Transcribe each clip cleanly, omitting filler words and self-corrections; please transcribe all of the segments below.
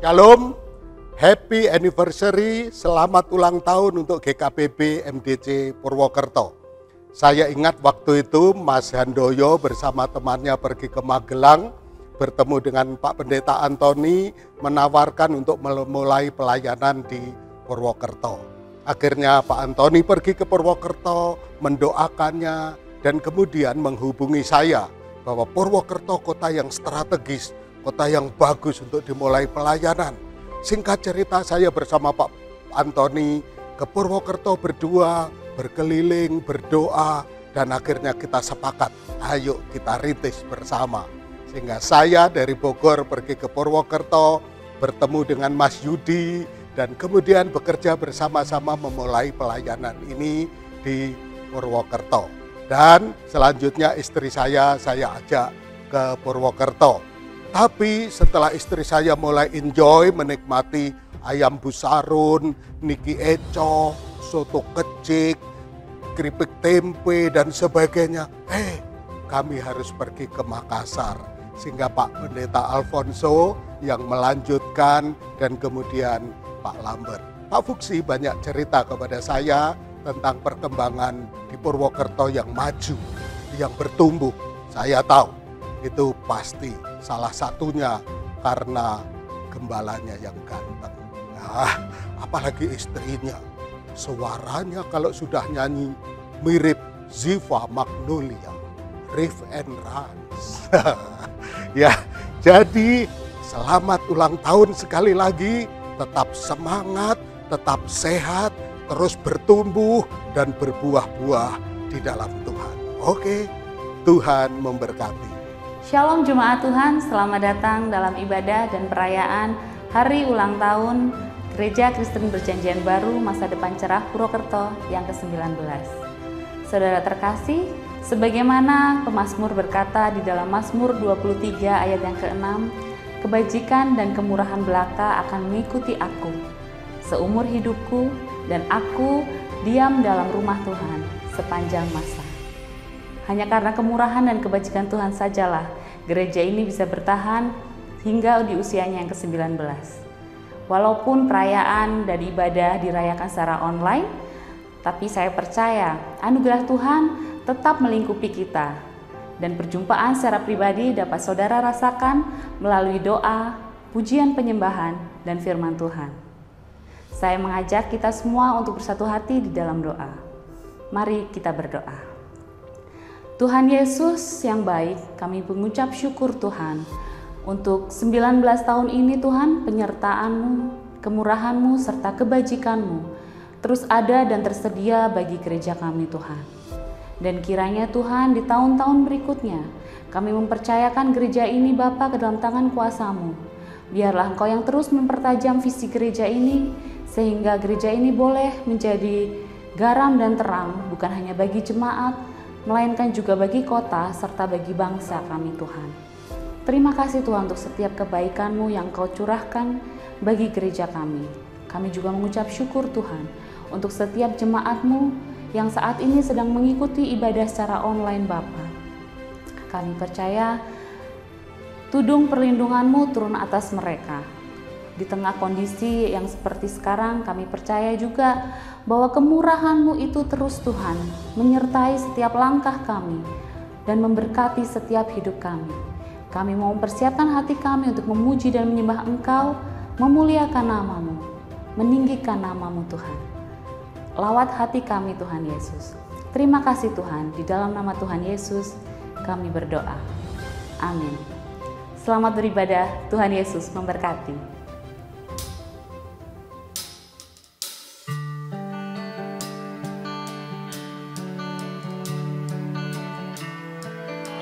Shalom, happy anniversary, selamat ulang tahun untuk GKPB MDC Purwokerto. Saya ingat waktu itu Mas Handoyo bersama temannya pergi ke Magelang, bertemu dengan Pak Pendeta Antoni, menawarkan untuk memulai pelayanan di Purwokerto. Akhirnya Pak Antoni pergi ke Purwokerto, mendoakannya, dan kemudian menghubungi saya bahwa Purwokerto kota yang strategis, kota yang bagus untuk dimulai pelayanan. Singkat cerita, saya bersama Pak Antoni ke Purwokerto berdua, berkeliling, berdoa, dan akhirnya kita sepakat, ayo kita rintis bersama. Sehingga saya dari Bogor pergi ke Purwokerto, bertemu dengan Mas Yudi, dan kemudian bekerja bersama-sama memulai pelayanan ini di Purwokerto. Dan selanjutnya istri saya ajak ke Purwokerto. Tapi setelah istri saya mulai enjoy menikmati ayam busarun, niki eco, soto kecik, keripik tempe dan sebagainya, kami harus pergi ke Makassar. Sehingga Pak Pendeta Alfonso yang melanjutkan dan kemudian Pak Lambert. Pak Fuksi banyak cerita kepada saya tentang perkembangan di Purwokerto yang maju, yang bertumbuh. Saya tahu itu pasti salah satunya karena gembalanya yang ganteng. Nah, apalagi istrinya. Suaranya kalau sudah nyanyi mirip Ziva Magnolia, Riff and Runs. Ya, jadi selamat ulang tahun sekali lagi. Tetap semangat, tetap sehat, terus bertumbuh dan berbuah-buah di dalam Tuhan. Oke, Tuhan memberkati. Shalom Jemaat Tuhan, selamat datang dalam ibadah dan perayaan Hari Ulang Tahun Gereja Kristen Perjanjian Baru Masa Depan Cerah Purwokerto yang ke-19. Saudara terkasih, sebagaimana pemazmur berkata di dalam Mazmur 23 ayat yang ke-6, kebajikan dan kemurahan belaka akan mengikuti aku seumur hidupku, dan aku diam dalam rumah Tuhan sepanjang masa. Hanya karena kemurahan dan kebajikan Tuhan sajalah gereja ini bisa bertahan hingga di usianya yang ke-19. Walaupun perayaan dan ibadah dirayakan secara online, tapi saya percaya anugerah Tuhan tetap melingkupi kita. Dan perjumpaan secara pribadi dapat saudara rasakan melalui doa, pujian penyembahan, dan firman Tuhan. Saya mengajak kita semua untuk bersatu hati di dalam doa. Mari kita berdoa. Tuhan Yesus yang baik, kami mengucap syukur Tuhan untuk 19 tahun ini Tuhan, penyertaan-Mu, kemurahan-Mu, serta kebajikan-Mu terus ada dan tersedia bagi gereja kami Tuhan. Dan kiranya Tuhan di tahun-tahun berikutnya kami mempercayakan gereja ini Bapa ke dalam tangan kuasa-Mu. Biarlah Engkau yang terus mempertajam visi gereja ini sehingga gereja ini boleh menjadi garam dan terang bukan hanya bagi jemaat, melainkan juga bagi kota serta bagi bangsa kami Tuhan. Terima kasih Tuhan untuk setiap kebaikan-Mu yang Kau curahkan bagi gereja kami. Kami juga mengucap syukur Tuhan untuk setiap jemaat-Mu yang saat ini sedang mengikuti ibadah secara online Bapa. Kami percaya tudung perlindungan-Mu turun atas mereka. Di tengah kondisi yang seperti sekarang, kami percaya juga bahwa kemurahan-Mu itu terus Tuhan menyertai setiap langkah kami dan memberkati setiap hidup kami. Kami mau mempersiapkan hati kami untuk memuji dan menyembah Engkau, memuliakan nama-Mu, meninggikan nama-Mu Tuhan. Lawat hati kami Tuhan Yesus. Terima kasih Tuhan, di dalam nama Tuhan Yesus kami berdoa. Amin. Selamat beribadah, Tuhan Yesus memberkati.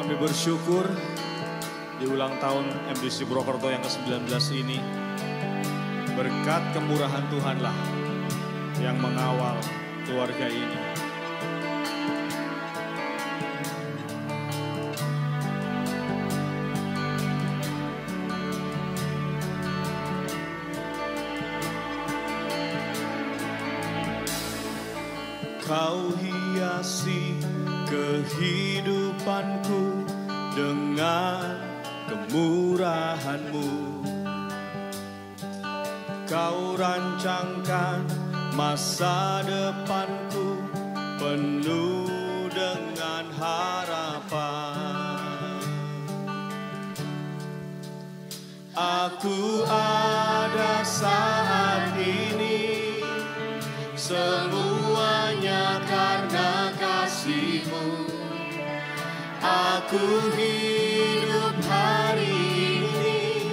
Kami bersyukur di ulang tahun MDC Purwokerto yang ke-19 ini, berkat kemurahan Tuhanlah yang mengawal keluarga ini. Kau hiasi kehidupanku dengan kemurahan-Mu. Kau rancangkan masa depanku penuh dengan harapan. Aku ada saat ini, semuanya karena kasih-Mu. Aku hidup hari ini,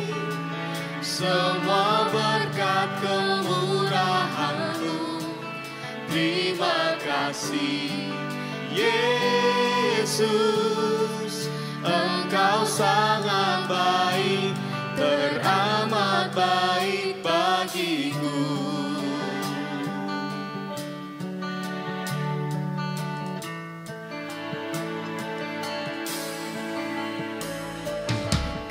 semua berkat kemurahan-Mu. Terima kasih Yesus, Engkau sangat baik, teramat baik bagiku.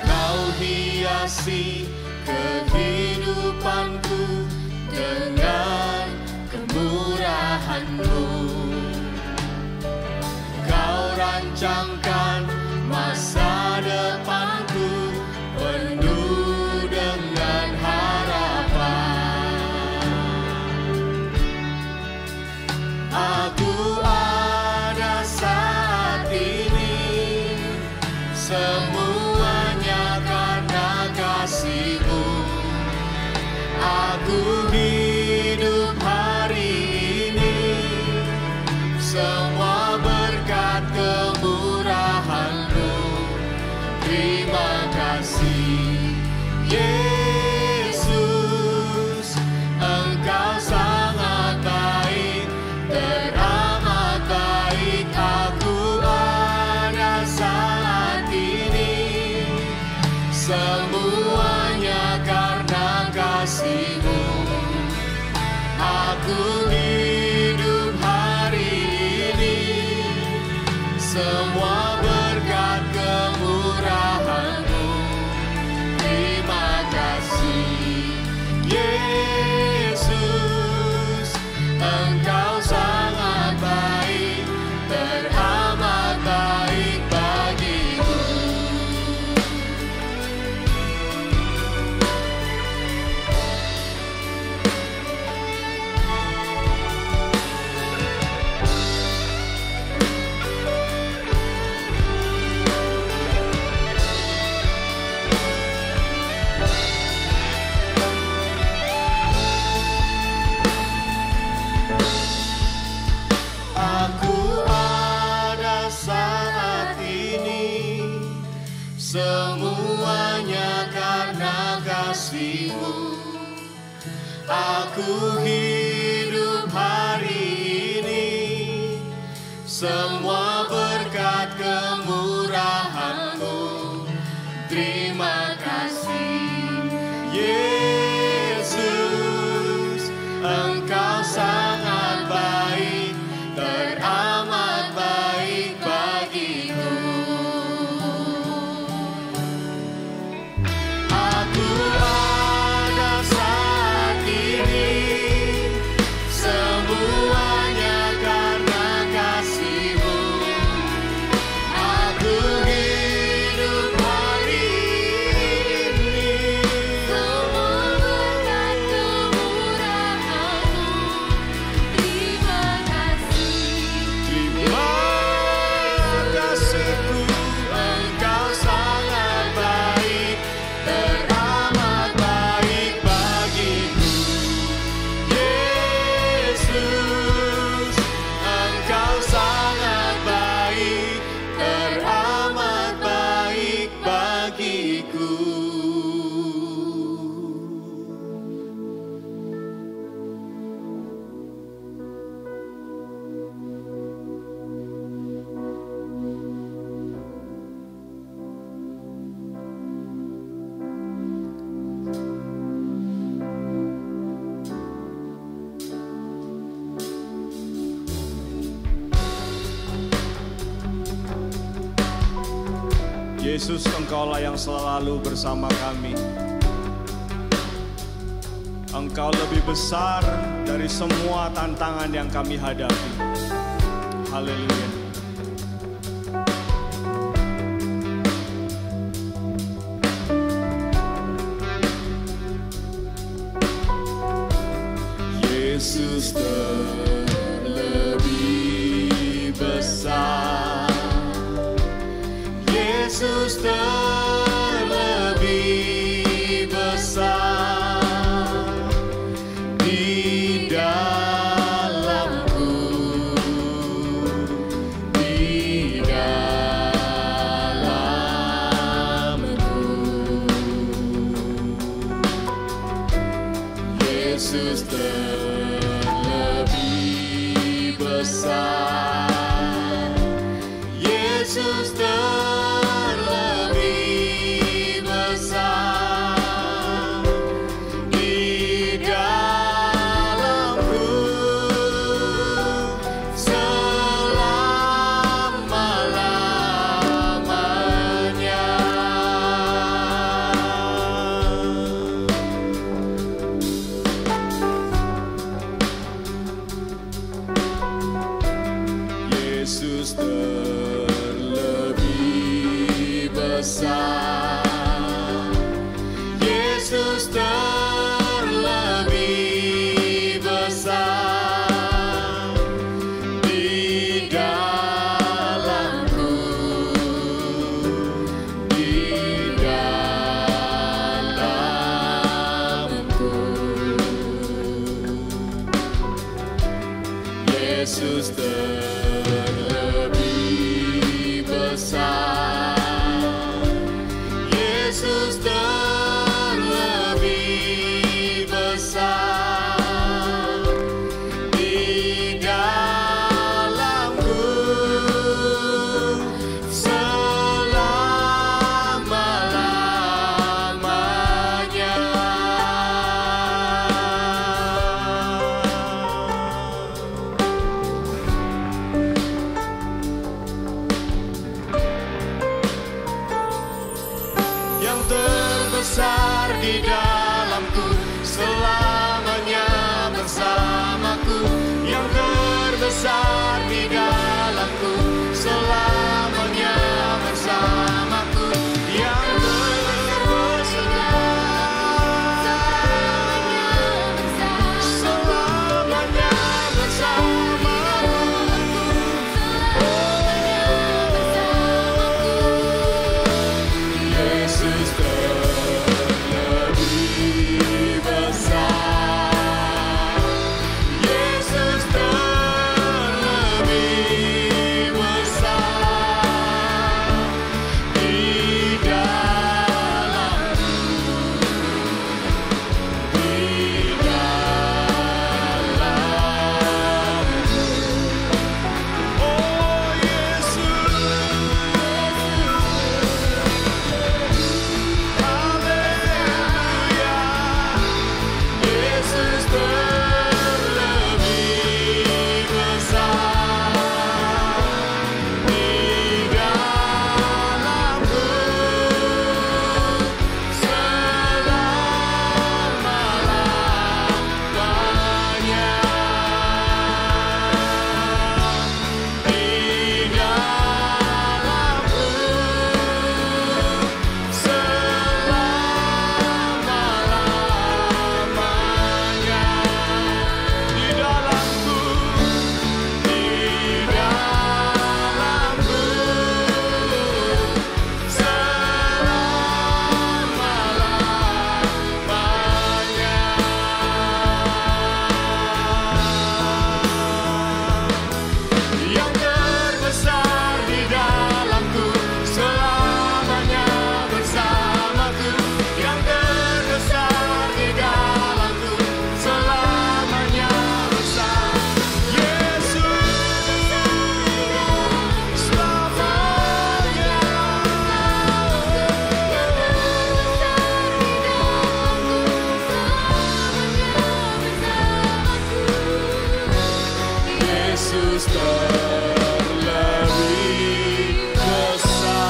Kau hiasi kehidupanku dengan kemurahan-Mu. Kau rancangkan masa depanku penuh dengan harapan. Aku ada saat ini, semuanya karena kasih-Mu. Aku hidup hari ini, semua berkat kemurahan-Mu. Terima kasih Yesus, Engkau sangat baik, teramat baik. Aku ada saat ini, semuanya karena kasih-Mu. Aku hidup hari ini, semua berkat kemurahan-Mu. Terima kasih Yesus, Engkau sangat baik, teramat baik bagiku. Aku ada saat ini, semuanya karena kasih-Mu. Aku hidup hari ini, semua berkat kemurahan-Mu. Terima kasih Yesus, Engkau sangat baik, teramat baik bagiku. Aku ada saat ini, semuanya karena kasih-Mu. Aku hidup hari ini, semua berkat kemurahan-Mu. Terima kasih-Ku, Engkau sangat baik, teramat baik bagiku. Yesus, Engkau sangat baik, teramat baik bagiku. Yesus, Engkaulah yang selalu bersama kami. Engkau lebih besar dari semua tantangan yang kami hadapi. Haleluya. Yesus terlebih besar, Yesus terlebih besar di dalamku, di dalamku. Yesus terlebih besar, Yesus terlebih besar di dalamku selama-lamanya. Yesus terlebih besar, Yesus terlebih besar di dalamku, di dalamku. Yesus terlebih besar, Yesus terlebih besar di dalamku selama-lamanya. Yang terbesar di dalamku, selamanya bersamaku. Yang terbesar di dalamku, selamanya bersamaku. Yang terbesar selamanya bersamaku. Yesus terlebih besar, Yesus terlebih besar di dalamku, di dalamku. Oh Yesus, haleluya. Yesus terlebih besar di dalamku selama-lamanya, di dalamku selama-lamanya, di dalamku, di dalamku selama-lamanya. Yang terbesar di dalamku, selamanya bersamaku. Yang terbesar di dalamku, selamanya bersama Yesus selamanya. Yesus terlebih besar.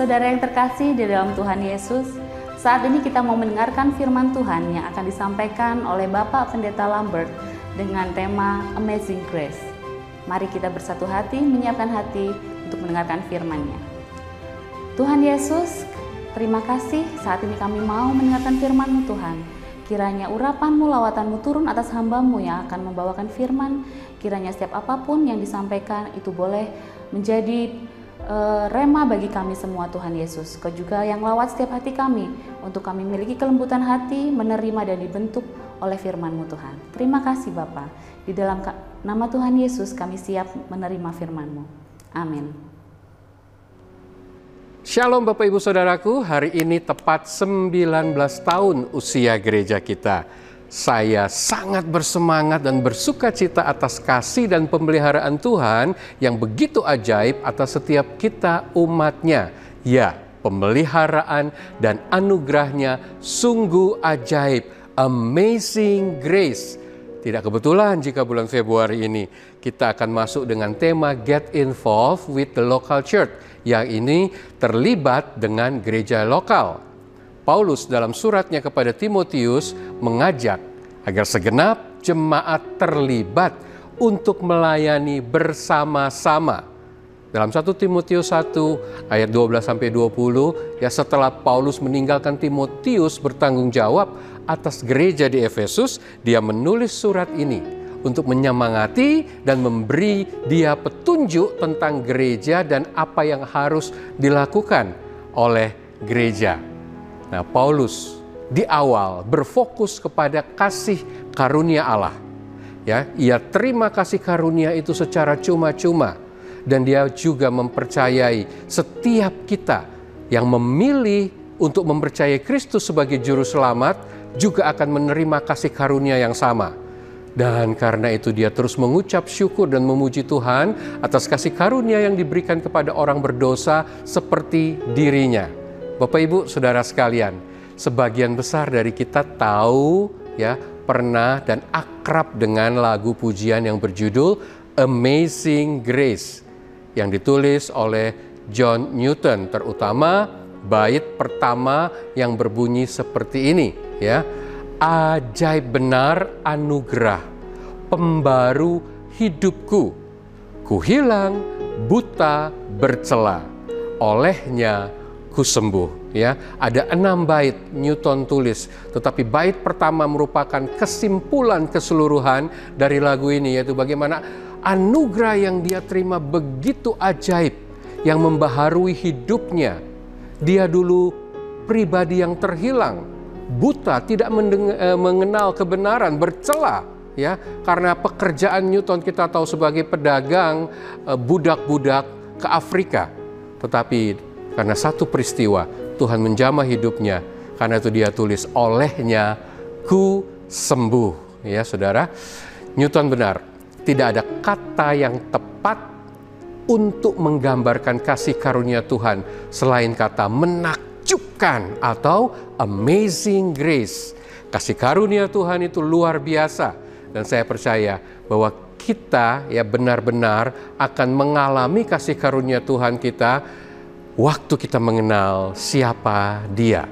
Saudara yang terkasih di dalam Tuhan Yesus, Saat ini kita mau mendengarkan firman Tuhan yang akan disampaikan oleh Bapak Pendeta Lambert dengan tema Amazing Grace. Mari kita bersatu hati, menyiapkan hati untuk mendengarkan firman-Nya. Tuhan Yesus, terima kasih saat ini kami mau mendengarkan firman-Mu Tuhan. Kiranya urapan-Mu, lawatan-Mu turun atas hamba-Mu yang akan membawakan firman. Kiranya setiap apapun yang disampaikan itu boleh menjadi rema bagi kami semua Tuhan Yesus. Kau juga yang lawat setiap hati kami, untuk kami memiliki kelembutan hati, menerima dan dibentuk oleh firman-Mu Tuhan. Terima kasih Bapa. Di dalam nama Tuhan Yesus kami siap menerima firman-Mu. Amin. Shalom Bapak Ibu Saudaraku, hari ini tepat 19 tahun usia gereja kita. Saya sangat bersemangat dan bersuka cita atas kasih dan pemeliharaan Tuhan yang begitu ajaib atas setiap kita umatnya. Ya, pemeliharaan dan anugerahnya sungguh ajaib, amazing grace. Tidak kebetulan jika bulan Februari ini kita akan masuk dengan tema Get Involved with the Local Church, yang ini terlibat dengan gereja lokal. Paulus dalam suratnya kepada Timotius mengajak agar segenap jemaat terlibat untuk melayani bersama-sama. Dalam 1 Timotius 1 ayat 12-20, ya, setelah Paulus meninggalkan Timotius bertanggung jawab atas gereja di Efesus, dia menulis surat ini untuk menyemangati dan memberi dia petunjuk tentang gereja dan apa yang harus dilakukan oleh gereja. Nah, Paulus di awal berfokus kepada kasih karunia Allah. Ya, ia terima kasih karunia itu secara cuma-cuma, dan dia juga mempercayai setiap kita yang memilih untuk mempercayai Kristus sebagai juru selamat juga akan menerima kasih karunia yang sama. Dan karena itu dia terus mengucap syukur dan memuji Tuhan atas kasih karunia yang diberikan kepada orang berdosa seperti dirinya. Bapak Ibu Saudara sekalian, sebagian besar dari kita tahu, ya, pernah dan akrab dengan lagu pujian yang berjudul Amazing Grace yang ditulis oleh John Newton, terutama bait pertama yang berbunyi seperti ini, ya. Ajaib benar anugerah, pembaru hidupku, ku hilang buta bercela, olehnya ku sembuh. Ya, ada 6 bait Newton tulis, tetapi bait pertama merupakan kesimpulan keseluruhan dari lagu ini, yaitu bagaimana anugerah yang dia terima begitu ajaib, yang membaharui hidupnya. Dia dulu pribadi yang terhilang, buta, tidak mengenal kebenaran, bercela, ya, karena pekerjaan Newton kita tahu sebagai pedagang budak-budak ke Afrika. Tetapi karena satu peristiwa Tuhan menjamah hidupnya, karena itu dia tulis olehnya ku sembuh. Ya Saudara, Newton benar, tidak ada kata yang tepat untuk menggambarkan kasih karunia Tuhan selain kata menakjubkan atau amazing grace. Kasih karunia Tuhan itu luar biasa, dan saya percaya bahwa kita ya benar-benar akan mengalami kasih karunia Tuhan kita waktu kita mengenal siapa Dia,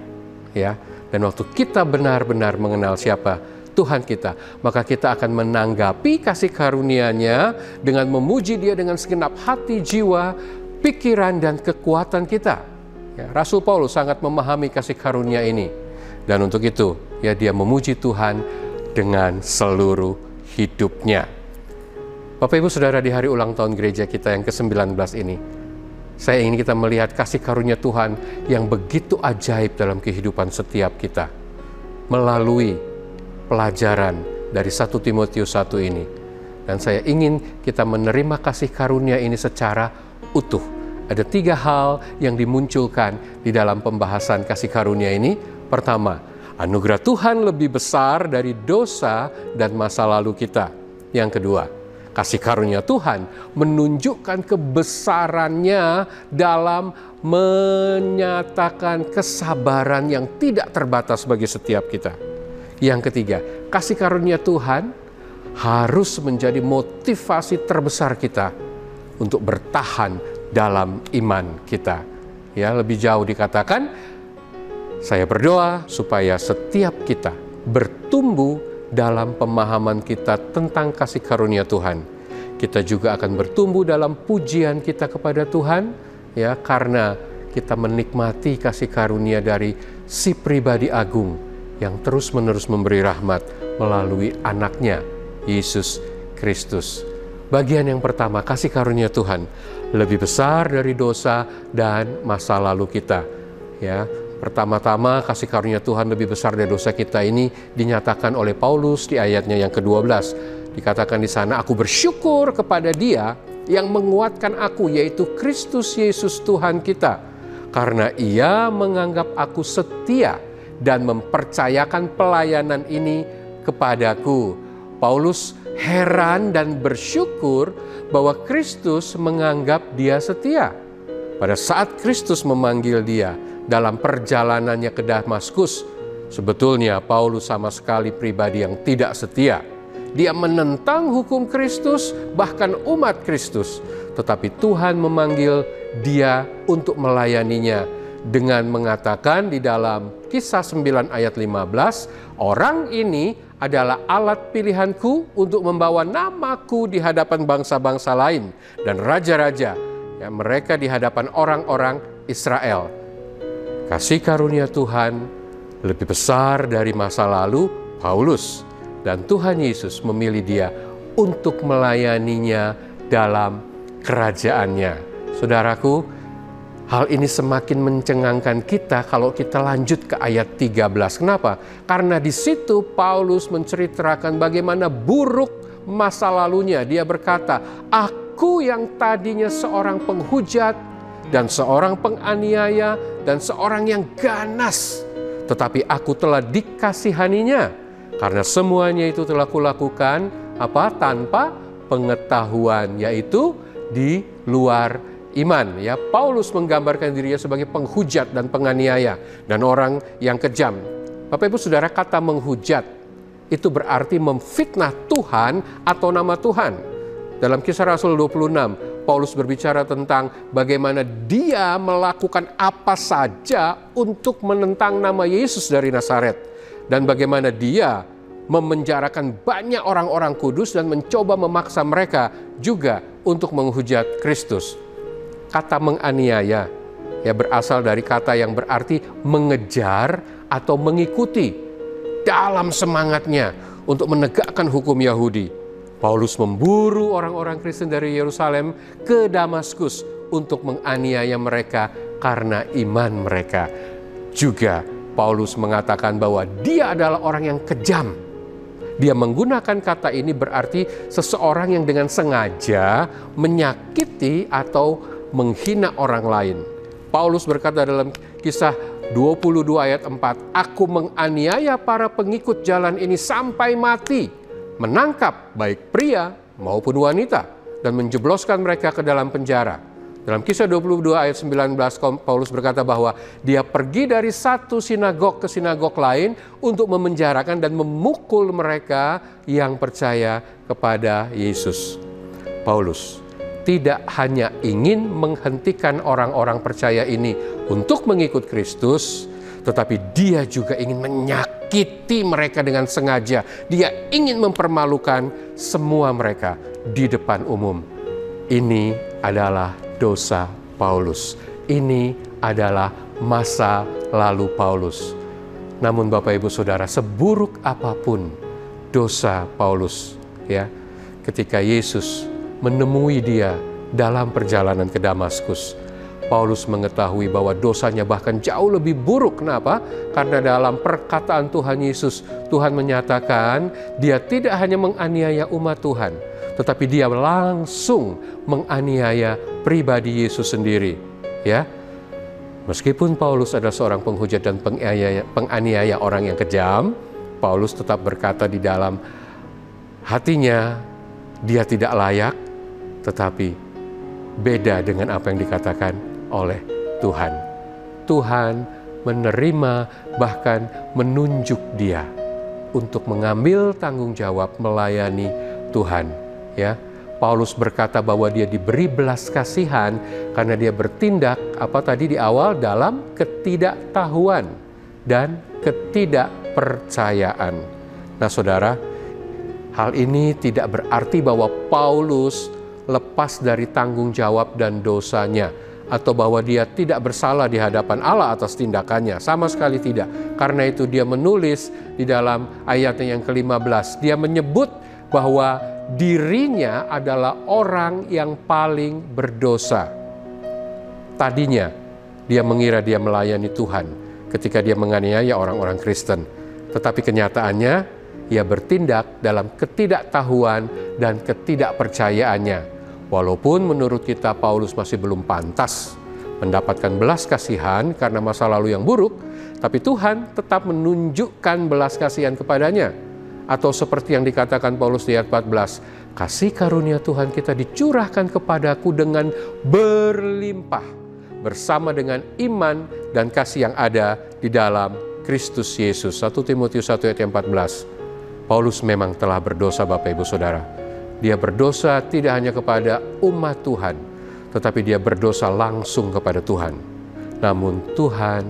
ya. Dan waktu kita benar-benar mengenal siapa Tuhan kita, maka kita akan menanggapi kasih karunia-Nya dengan memuji Dia dengan segenap hati, jiwa, pikiran, dan kekuatan kita. Ya, Rasul Paulus sangat memahami kasih karunia ini, dan untuk itu ya dia memuji Tuhan dengan seluruh hidupnya. Bapak Ibu Saudara, di hari ulang tahun gereja kita yang ke-19 ini, saya ingin kita melihat kasih karunia Tuhan yang begitu ajaib dalam kehidupan setiap kita melalui pelajaran dari 1 Timotius 1 ini. Dan saya ingin kita menerima kasih karunia ini secara utuh. Ada 3 hal yang dimunculkan di dalam pembahasan kasih karunia ini. Pertama, anugerah Tuhan lebih besar dari dosa dan masa lalu kita. Yang kedua, kasih karunia Tuhan menunjukkan kebesarannya dalam menyatakan kesabaran yang tidak terbatas bagi setiap kita. Yang ketiga, kasih karunia Tuhan harus menjadi motivasi terbesar kita untuk bertahan dalam iman kita. Ya, lebih jauh dikatakan, Saya berdoa supaya setiap kita bertumbuh dalam pemahaman kita tentang kasih karunia Tuhan. Kita juga akan bertumbuh dalam pujian kita kepada Tuhan, ya, karena kita menikmati kasih karunia dari si pribadi agung yang terus-menerus memberi rahmat melalui anaknya, Yesus Kristus. Bagian yang pertama, kasih karunia Tuhan lebih besar dari dosa dan masa lalu kita. Ya, pertama-tama kasih karunia Tuhan lebih besar dari dosa kita ini dinyatakan oleh Paulus di ayatnya yang ke-12. Dikatakan di sana, aku bersyukur kepada Dia yang menguatkan aku, yaitu Kristus Yesus Tuhan kita. Karena Ia menganggap aku setia dan mempercayakan pelayanan ini kepadaku. Paulus heran dan bersyukur bahwa Kristus menganggap dia setia. Pada saat Kristus memanggil dia dalam perjalanannya ke Damaskus, sebetulnya Paulus sama sekali pribadi yang tidak setia. Dia menentang hukum Kristus, bahkan umat Kristus. Tetapi Tuhan memanggil dia untuk melayaninya dengan mengatakan di dalam Kisah 9 ayat 15, orang ini adalah alat pilihanku untuk membawa namaku di hadapan bangsa-bangsa lain dan raja-raja, ya, mereka di hadapan orang-orang Israel. Kasih karunia Tuhan lebih besar dari masa lalu Paulus, dan Tuhan Yesus memilih dia untuk melayaninya dalam kerajaannya. Saudaraku, hal ini semakin mencengangkan kita kalau kita lanjut ke ayat 13. Kenapa? Karena di situ Paulus menceritakan bagaimana buruk masa lalunya. Dia berkata, aku yang tadinya seorang penghujat dan seorang penganiaya dan seorang yang ganas, tetapi aku telah dikasihaninya. Karena semuanya itu telah kulakukan tanpa pengetahuan, yaitu di luar iman. Ya, Paulus menggambarkan dirinya sebagai penghujat dan penganiaya dan orang yang kejam. Bapak Ibu Saudara, kata menghujat itu berarti memfitnah Tuhan atau nama Tuhan. Dalam Kisah Rasul 26, Paulus berbicara tentang bagaimana dia melakukan apa saja untuk menentang nama Yesus dari Nazaret. Dan bagaimana dia memenjarakan banyak orang-orang kudus dan mencoba memaksa mereka juga untuk menghujat Kristus. Kata menganiaya ya berasal dari kata yang berarti mengejar atau mengikuti dalam semangatnya untuk menegakkan hukum Yahudi. Paulus memburu orang-orang Kristen dari Yerusalem ke Damaskus untuk menganiaya mereka karena iman mereka. Juga Paulus mengatakan bahwa dia adalah orang yang kejam. Dia menggunakan kata ini berarti seseorang yang dengan sengaja menyakiti atau menghina orang lain. Paulus berkata dalam Kisah 22 ayat 4, aku menganiaya para pengikut jalan ini sampai mati, menangkap baik pria maupun wanita dan menjebloskan mereka ke dalam penjara. Dalam Kisah 22 ayat 19, Paulus berkata bahwa dia pergi dari satu sinagog ke sinagog lain untuk memenjarakan dan memukul mereka yang percaya kepada Yesus. Paulus tidak hanya ingin menghentikan orang-orang percaya ini untuk mengikut Kristus, tetapi dia juga ingin menyakiti mereka dengan sengaja. Dia ingin mempermalukan semua mereka di depan umum. Ini adalah dosa Paulus. Ini adalah masa lalu Paulus. Namun Bapak Ibu Saudara, seburuk apapun dosa Paulus, ya, ketika Yesus menemui dia dalam perjalanan ke Damaskus, Paulus mengetahui bahwa dosanya bahkan jauh lebih buruk. Kenapa? Karena dalam perkataan Tuhan Yesus, Tuhan menyatakan dia tidak hanya menganiaya umat Tuhan, tetapi dia langsung menganiaya pribadi Yesus sendiri. Ya, meskipun Paulus adalah seorang penghujat dan penganiaya orang yang kejam, Paulus tetap berkata di dalam hatinya, dia tidak layak, tetapi beda dengan apa yang dikatakan oleh Tuhan. Tuhan menerima, bahkan menunjuk dia untuk mengambil tanggung jawab melayani Tuhan. Ya, Paulus berkata bahwa dia diberi belas kasihan karena dia bertindak di awal dalam ketidaktahuan. dan ketidakpercayaan. Nah saudara, hal ini tidak berarti bahwa Paulus lepas dari tanggung jawab dan dosanya, atau bahwa dia tidak bersalah di hadapan Allah atas tindakannya. Sama sekali tidak. Karena itu dia menulis di dalam ayatnya yang ke-15, dia menyebut bahwa dirinya adalah orang yang paling berdosa. Tadinya dia mengira dia melayani Tuhan ketika dia menganiaya orang-orang Kristen. Tetapi kenyataannya ia bertindak dalam ketidaktahuan dan ketidakpercayaannya. Walaupun menurut kita Paulus masih belum pantas mendapatkan belas kasihan karena masa lalu yang buruk, tapi Tuhan tetap menunjukkan belas kasihan kepadanya. Atau seperti yang dikatakan Paulus di ayat 14, kasih karunia Tuhan kita dicurahkan kepadaku dengan berlimpah, bersama dengan iman dan kasih yang ada di dalam Kristus Yesus. 1 Timotius 1 ayat 14. Paulus memang telah berdosa Bapak Ibu Saudara. Dia berdosa tidak hanya kepada umat Tuhan, tetapi dia berdosa langsung kepada Tuhan. Namun Tuhan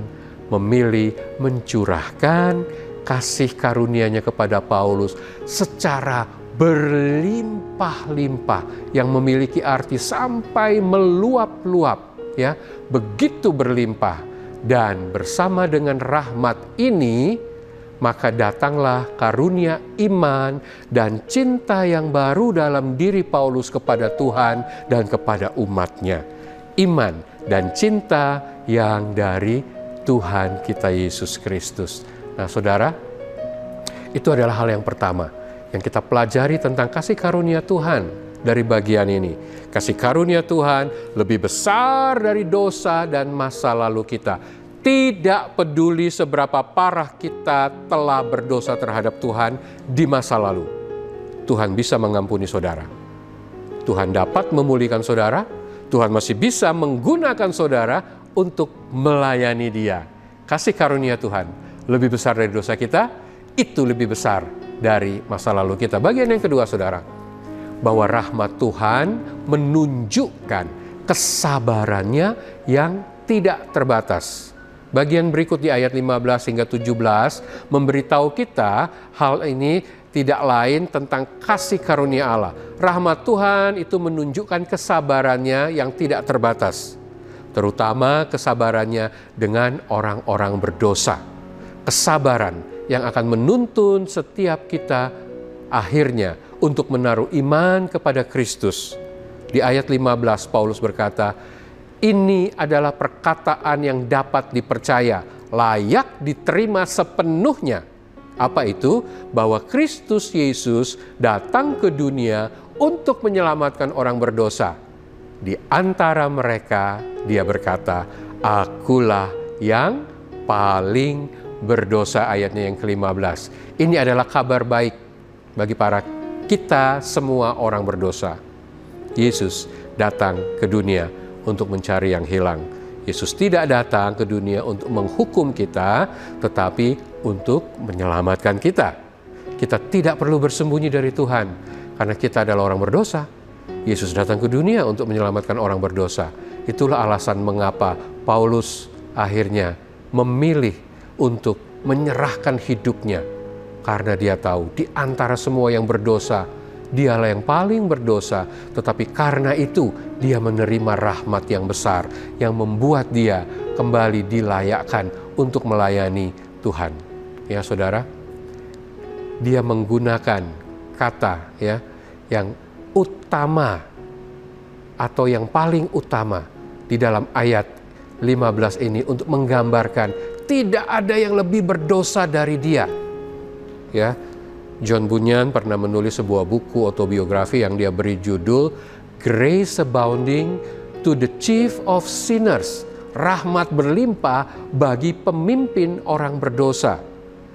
memilih mencurahkan kasih karunia-Nya kepada Paulus secara berlimpah-limpah yang memiliki arti sampai meluap-luap, ya, begitu berlimpah. Dan bersama dengan rahmat ini, maka datanglah karunia iman dan cinta yang baru dalam diri Paulus kepada Tuhan dan kepada umat-Nya. Iman dan cinta yang dari Tuhan kita Yesus Kristus. Nah saudara, itu adalah hal yang pertama yang kita pelajari tentang kasih karunia Tuhan dari bagian ini. Kasih karunia Tuhan lebih besar dari dosa dan masa lalu kita. Tidak peduli seberapa parah kita telah berdosa terhadap Tuhan di masa lalu. Tuhan bisa mengampuni saudara. Tuhan dapat memulihkan saudara. Tuhan masih bisa menggunakan saudara untuk melayani Dia. Kasih karunia Tuhan lebih besar dari dosa kita, itu lebih besar dari masa lalu kita. Bagian yang kedua saudara, bahwa rahmat Tuhan menunjukkan kesabarannya yang tidak terbatas. Bagian berikut di ayat 15 hingga 17 memberitahu kita hal ini tidak lain tentang kasih karunia Allah. Rahmat Tuhan itu menunjukkan kesabarannya yang tidak terbatas. Terutama kesabarannya dengan orang-orang berdosa. Kesabaran yang akan menuntun setiap kita akhirnya untuk menaruh iman kepada Kristus. Di ayat 15 Paulus berkata, ini adalah perkataan yang dapat dipercaya, layak diterima sepenuhnya. Apa itu? Bahwa Kristus Yesus datang ke dunia untuk menyelamatkan orang berdosa. Di antara mereka, dia berkata, akulah yang paling berdosa, ayatnya yang ke-15. Ini adalah kabar baik bagi para kita semua orang berdosa. Yesus datang ke dunia untuk mencari yang hilang. Yesus tidak datang ke dunia untuk menghukum kita, tetapi untuk menyelamatkan kita. Kita tidak perlu bersembunyi dari Tuhan, karena kita adalah orang berdosa. Yesus datang ke dunia untuk menyelamatkan orang berdosa. Itulah alasan mengapa Paulus akhirnya memilih untuk menyerahkan hidupnya. Karena dia tahu di antara semua yang berdosa, dialah yang paling berdosa, tetapi karena itu dia menerima rahmat yang besar yang membuat dia kembali dilayakkan untuk melayani Tuhan. Ya saudara, dia menggunakan kata yang utama atau yang paling utama di dalam ayat 15 ini untuk menggambarkan tidak ada yang lebih berdosa dari dia. Ya, John Bunyan pernah menulis sebuah buku autobiografi yang dia beri judul Grace Abounding to the Chief of Sinners. Rahmat berlimpah bagi pemimpin orang berdosa.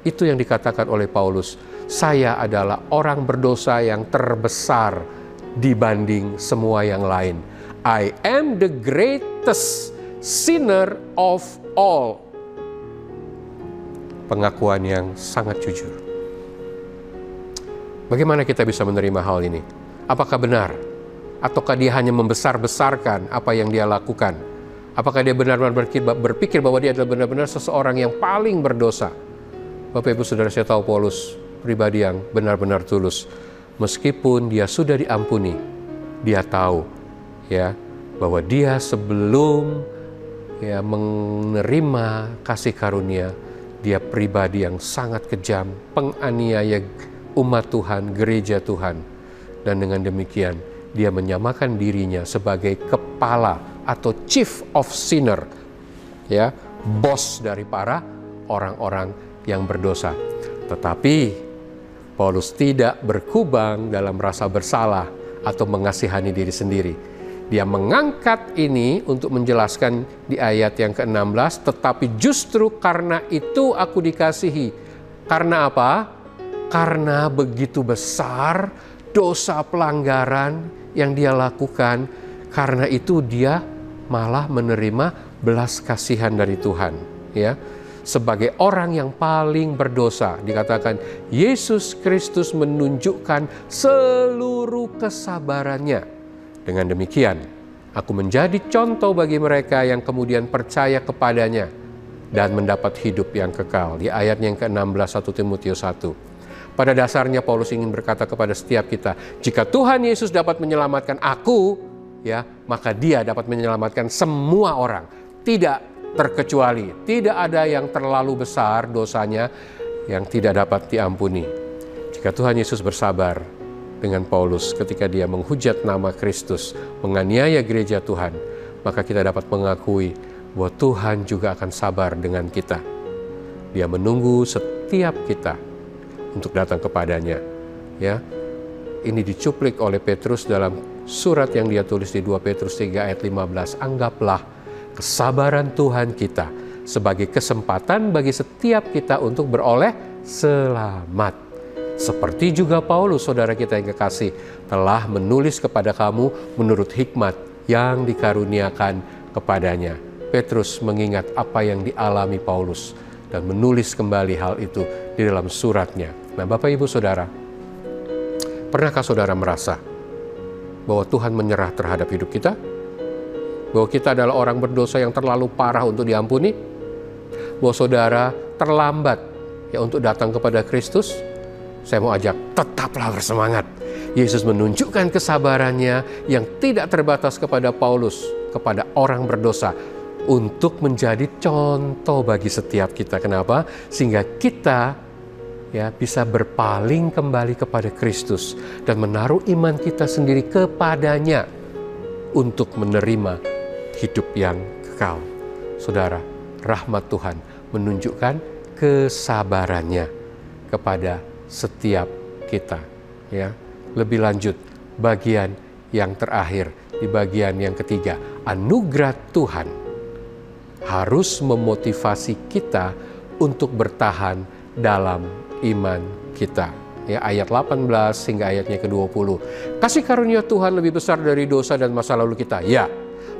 Itu yang dikatakan oleh Paulus. Saya adalah orang berdosa yang terbesar dibanding semua yang lain. I am the greatest sinner of all. Pengakuan yang sangat jujur. Bagaimana kita bisa menerima hal ini? Apakah benar? Ataukah dia hanya membesar-besarkan apa yang dia lakukan? Apakah dia benar-benar berpikir bahwa dia adalah benar-benar seseorang yang paling berdosa? Bapak Ibu Saudara, saya tahu Paulus pribadi yang benar-benar tulus. Meskipun dia sudah diampuni, dia tahu ya bahwa dia sebelum ya menerima kasih karunia, dia pribadi yang sangat kejam, penganiaya umat Tuhan, gereja Tuhan. Dan dengan demikian dia menyamakan dirinya sebagai kepala atau chief of sinner, ya, bos dari para orang-orang yang berdosa. Tetapi Paulus tidak berkubang dalam rasa bersalah atau mengasihani diri sendiri. Dia mengangkat ini untuk menjelaskan di ayat yang ke-16, tetapi justru karena itu aku dikasihi. Karena apa? Karena begitu besar dosa pelanggaran yang dia lakukan, karena itu dia malah menerima belas kasihan dari Tuhan, ya. Sebagai orang yang paling berdosa, dikatakan Yesus Kristus menunjukkan seluruh kesabarannya. Dengan demikian, aku menjadi contoh bagi mereka yang kemudian percaya kepadanya dan mendapat hidup yang kekal. Di ayat yang ke-16 1 Timotius 1. Pada dasarnya Paulus ingin berkata kepada setiap kita, jika Tuhan Yesus dapat menyelamatkan aku, ya, maka Dia dapat menyelamatkan semua orang. Tidak terkecuali, tidak ada yang terlalu besar dosanya yang tidak dapat diampuni. Jika Tuhan Yesus bersabar dengan Paulus ketika dia menghujat nama Kristus, menganiaya gereja Tuhan, maka kita dapat mengakui bahwa Tuhan juga akan sabar dengan kita. Dia menunggu setiap kita untuk datang kepadanya. Ya, ini dicuplik oleh Petrus dalam surat yang dia tulis di 2 Petrus 3 ayat 15. Anggaplah kesabaran Tuhan kita sebagai kesempatan bagi setiap kita untuk beroleh selamat. Seperti juga Paulus, saudara kita yang kekasih, telah menulis kepada kamu menurut hikmat yang dikaruniakan kepadanya. Petrus mengingat apa yang dialami Paulus dan menulis kembali hal itu di dalam suratnya. Nah, Bapak Ibu Saudara, pernahkah saudara merasa bahwa Tuhan menyerah terhadap hidup kita? Bahwa kita adalah orang berdosa yang terlalu parah untuk diampuni? Bahwa saudara terlambat ya untuk datang kepada Kristus? Saya mau ajak, tetaplah bersemangat. Yesus menunjukkan kesabarannya yang tidak terbatas kepada Paulus, kepada orang berdosa, untuk menjadi contoh bagi setiap kita. Kenapa? Sehingga kita ya bisa berpaling kembali kepada Kristus dan menaruh iman kita sendiri kepadanya untuk menerima hidup yang kekal. Saudara, rahmat Tuhan menunjukkan kesabarannya kepada setiap kita. Ya, lebih lanjut, bagian yang terakhir, di bagian yang ketiga, anugerah Tuhan harus memotivasi kita untuk bertahan dalam iman kita. Ya, ayat 18 hingga ayatnya ke-20. Kasih karunia Tuhan lebih besar dari dosa dan masa lalu kita. Ya,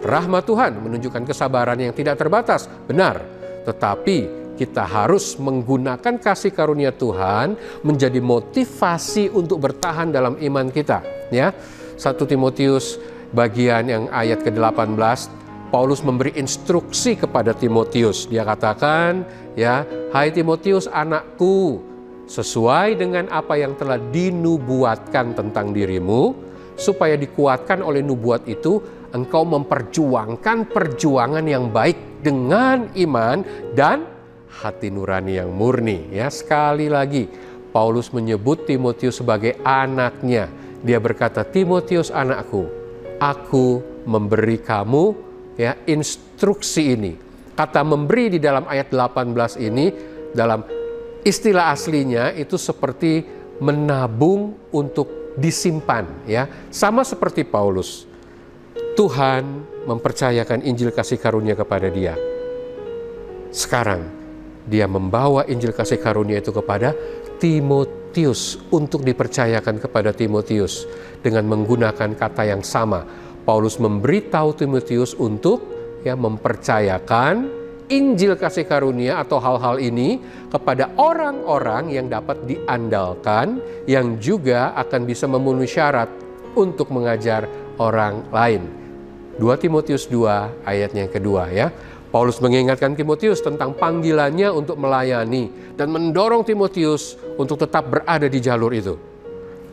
rahmat Tuhan menunjukkan kesabaran yang tidak terbatas, benar. Tetapi kita harus menggunakan kasih karunia Tuhan menjadi motivasi untuk bertahan dalam iman kita. Ya, 1 Timotius bagian yang ayat ke-18, Paulus memberi instruksi kepada Timotius. Dia katakan, ya, hai Timotius anakku, sesuai dengan apa yang telah dinubuatkan tentang dirimu, supaya dikuatkan oleh nubuat itu, engkau memperjuangkan perjuangan yang baik dengan iman dan hati nurani yang murni. Ya, sekali lagi Paulus menyebut Timotius sebagai anaknya. Dia berkata, Timotius anakku, aku memberi kamu ya instruksi ini. Kata memberi di dalam ayat 18 ini dalam istilah aslinya itu seperti menabung untuk disimpan, ya. Sama seperti Paulus. Tuhan mempercayakan Injil kasih karunia kepada dia. Sekarang dia membawa Injil kasih karunia itu kepada Timotius untuk dipercayakan kepada Timotius dengan menggunakan kata yang sama. Paulus memberitahu Timotius untuk ya mempercayakan Injil kasih karunia atau hal-hal ini kepada orang-orang yang dapat diandalkan, yang juga akan bisa memenuhi syarat untuk mengajar orang lain. 2 Timotius 2 ayatnya yang kedua ya. Paulus mengingatkan Timotius tentang panggilannya untuk melayani dan mendorong Timotius untuk tetap berada di jalur itu.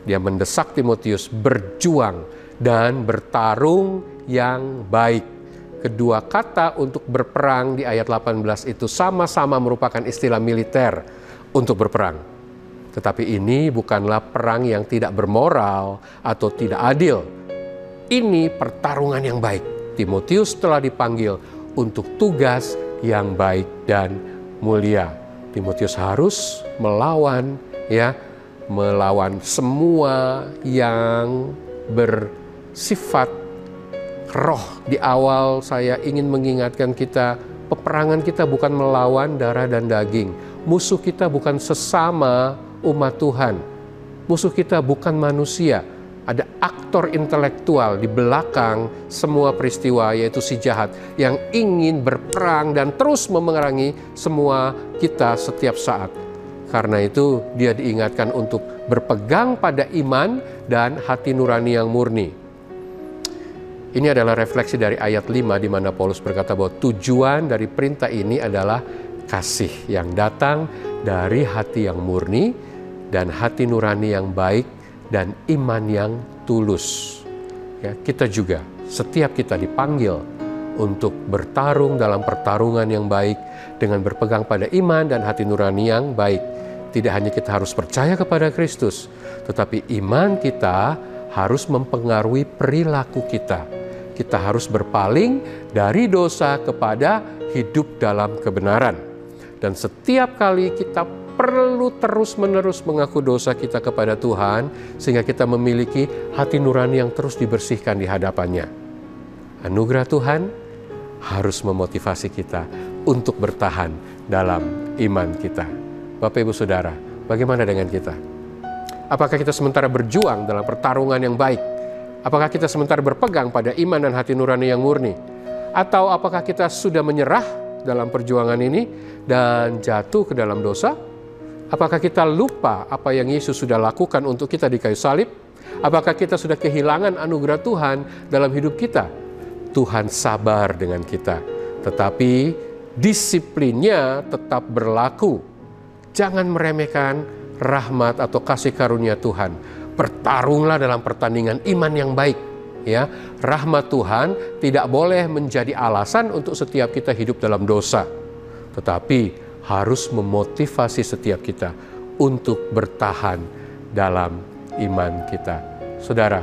Dia mendesak Timotius berjuang dan bertarung yang baik. Kedua kata untuk berperang di ayat 18 itu sama-sama merupakan istilah militer untuk berperang. Tetapi ini bukanlah perang yang tidak bermoral atau tidak adil. Ini pertarungan yang baik. Timotius telah dipanggil untuk tugas yang baik dan mulia. Timotius harus melawan semua yang bersifat roh. Di awal saya ingin mengingatkan kita, peperangan kita bukan melawan darah dan daging. Musuh kita bukan sesama umat Tuhan. Musuh kita bukan manusia. Ada aktor intelektual di belakang semua peristiwa, yaitu si jahat yang ingin berperang dan terus memerangi semua kita setiap saat. Karena itu dia diingatkan untuk berpegang pada iman dan hati nurani yang murni. Ini adalah refleksi dari ayat 5 di mana Paulus berkata bahwa tujuan dari perintah ini adalah kasih yang datang dari hati yang murni dan hati nurani yang baik dan iman yang tulus. Ya, kita juga, setiap kita dipanggil untuk bertarung dalam pertarungan yang baik dengan berpegang pada iman dan hati nurani yang baik. Tidak hanya kita harus percaya kepada Kristus, tetapi iman kita harus mempengaruhi perilaku kita. Kita harus berpaling dari dosa kepada hidup dalam kebenaran. Dan setiap kali kita perlu terus-menerus mengaku dosa kita kepada Tuhan, sehingga kita memiliki hati nurani yang terus dibersihkan di hadapannya. Anugerah Tuhan harus memotivasi kita untuk bertahan dalam iman kita. Bapak Ibu Saudara, bagaimana dengan kita? Apakah kita sementara berjuang dalam pertarungan yang baik? Apakah kita sementara berpegang pada iman dan hati nurani yang murni? Atau apakah kita sudah menyerah dalam perjuangan ini dan jatuh ke dalam dosa? Apakah kita lupa apa yang Yesus sudah lakukan untuk kita di kayu salib? Apakah kita sudah kehilangan anugerah Tuhan dalam hidup kita? Tuhan sabar dengan kita, tetapi disiplinnya tetap berlaku. Jangan meremehkan rahmat atau kasih karunia Tuhan. Bertarunglah dalam pertandingan iman yang baik. Ya, rahmat Tuhan tidak boleh menjadi alasan untuk setiap kita hidup dalam dosa, tetapi harus memotivasi setiap kita untuk bertahan dalam iman kita. Saudara,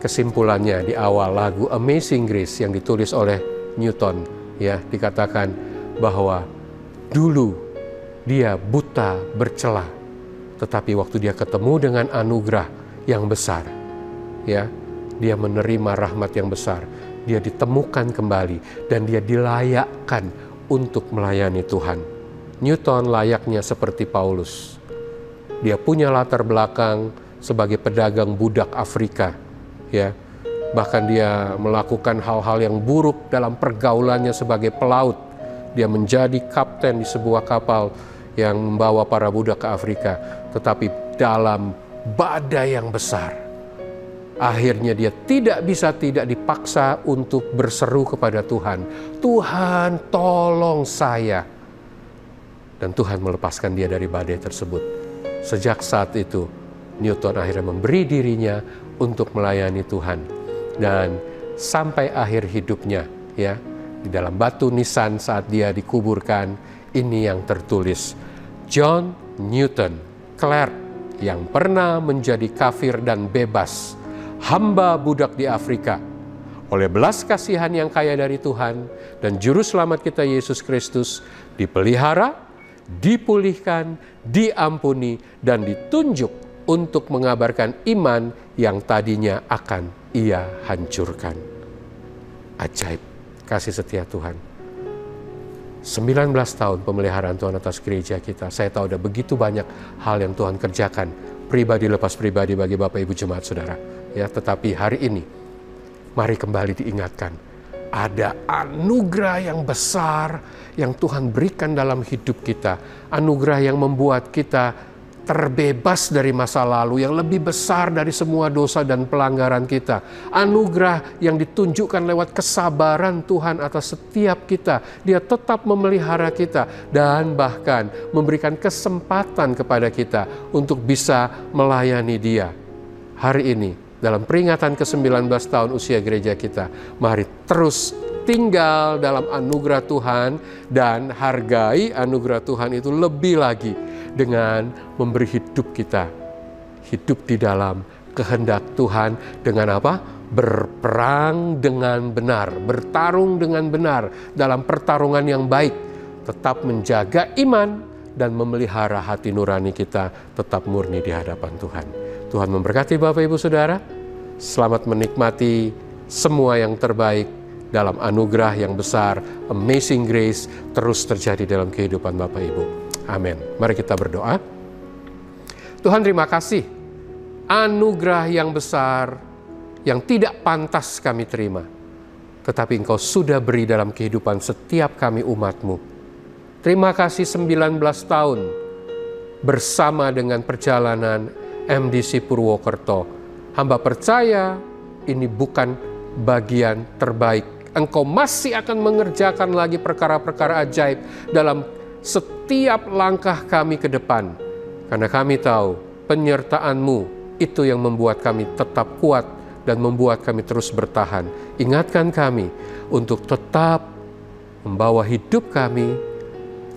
kesimpulannya di awal lagu Amazing Grace yang ditulis oleh Newton, ya, dikatakan bahwa dulu dia buta bercela, tetapi waktu dia ketemu dengan anugerah yang besar, ya, dia menerima rahmat yang besar, dia ditemukan kembali dan dia dilayakkan untuk melayani Tuhan. Newton layaknya seperti Paulus. Dia punya latar belakang sebagai pedagang budak Afrika, ya. Bahkan dia melakukan hal-hal yang buruk dalam pergaulannya sebagai pelaut. Dia menjadi kapten di sebuah kapal yang membawa para budak ke Afrika, tetapi dalam badai yang besar, akhirnya dia tidak dipaksa untuk berseru kepada Tuhan, "Tuhan, tolong saya." Dan Tuhan melepaskan dia dari badai tersebut. Sejak saat itu, Newton akhirnya memberi dirinya untuk melayani Tuhan. Dan sampai akhir hidupnya, ya, di dalam batu nisan saat dia dikuburkan, ini yang tertulis. John Newton Clerk yang pernah menjadi kafir dan bebas, hamba budak di Afrika, oleh belas kasihan yang kaya dari Tuhan dan Juru Selamat kita Yesus Kristus, dipelihara, dipulihkan, diampuni, dan ditunjuk untuk mengabarkan iman yang tadinya akan ia hancurkan. Ajaib kasih setia Tuhan. 19 tahun pemeliharaan Tuhan atas gereja kita. Saya tahu ada begitu banyak hal yang Tuhan kerjakan, pribadi lepas pribadi bagi Bapak Ibu Jemaat Saudara. Ya, tetapi hari ini, mari kembali diingatkan, ada anugerah yang besar yang Tuhan berikan dalam hidup kita. Anugerah yang membuat kita terbebas dari masa lalu yang lebih besar dari semua dosa dan pelanggaran kita. Anugerah yang ditunjukkan lewat kesabaran Tuhan atas setiap kita. Dia tetap memelihara kita dan bahkan memberikan kesempatan kepada kita untuk bisa melayani Dia. Hari ini, dalam peringatan ke-19 tahun usia gereja kita, mari terus tinggal dalam anugerah Tuhan dan hargai anugerah Tuhan itu lebih lagi dengan memberi hidup kita. Hidup di dalam kehendak Tuhan dengan apa? Berperang dengan benar, bertarung dengan benar dalam pertarungan yang baik. Tetap menjaga iman dan memelihara hati nurani kita tetap murni di hadapan Tuhan. Tuhan memberkati Bapak Ibu Saudara. Selamat menikmati semua yang terbaik dalam anugerah yang besar, amazing grace, terus terjadi dalam kehidupan Bapak Ibu. Amin. Mari kita berdoa. Tuhan, terima kasih. Anugerah yang besar, yang tidak pantas kami terima. Tetapi Engkau sudah beri dalam kehidupan setiap kami umat-Mu. Terima kasih 19 tahun bersama dengan perjalanan MDC Purwokerto. Hamba percaya ini bukan bagian terbaik. Engkau masih akan mengerjakan lagi perkara-perkara ajaib dalam setiap langkah kami ke depan. Karena kami tahu penyertaan-Mu itu yang membuat kami tetap kuat dan membuat kami terus bertahan. Ingatkan kami untuk tetap membawa hidup kami,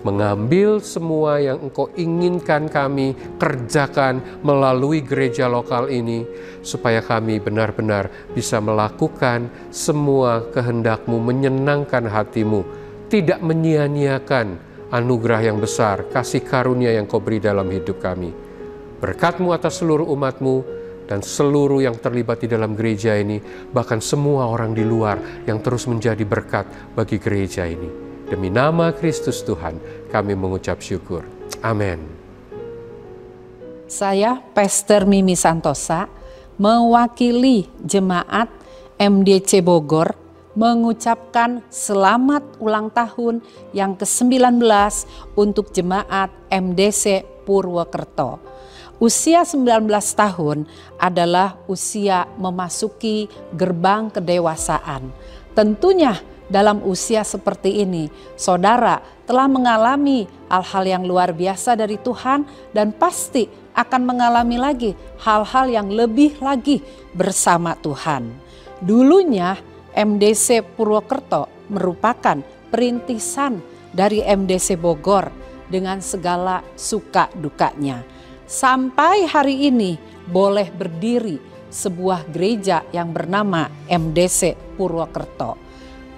mengambil semua yang Engkau inginkan kami kerjakan melalui gereja lokal ini, supaya kami benar-benar bisa melakukan semua kehendak-Mu, menyenangkan hati-Mu, tidak menyia-nyiakan anugerah yang besar, kasih karunia yang Kau beri dalam hidup kami. Berkat-Mu atas seluruh umat-Mu dan seluruh yang terlibat di dalam gereja ini, bahkan semua orang di luar yang terus menjadi berkat bagi gereja ini. Demi nama Kristus Tuhan, kami mengucap syukur. Amin. Saya, Pastor Mimi Santosa, mewakili Jemaat MDC Bogor, mengucapkan selamat ulang tahun yang ke-19 untuk Jemaat MDC Purwokerto. Usia 19 tahun adalah usia memasuki gerbang kedewasaan. Tentunya dalam usia seperti ini, saudara telah mengalami hal-hal yang luar biasa dari Tuhan dan pasti akan mengalami lagi hal-hal yang lebih lagi bersama Tuhan. Dulunya MDC Purwokerto merupakan perintisan dari MDC Bogor dengan segala suka dukanya. Sampai hari ini boleh berdiri sebuah gereja yang bernama MDC Purwokerto.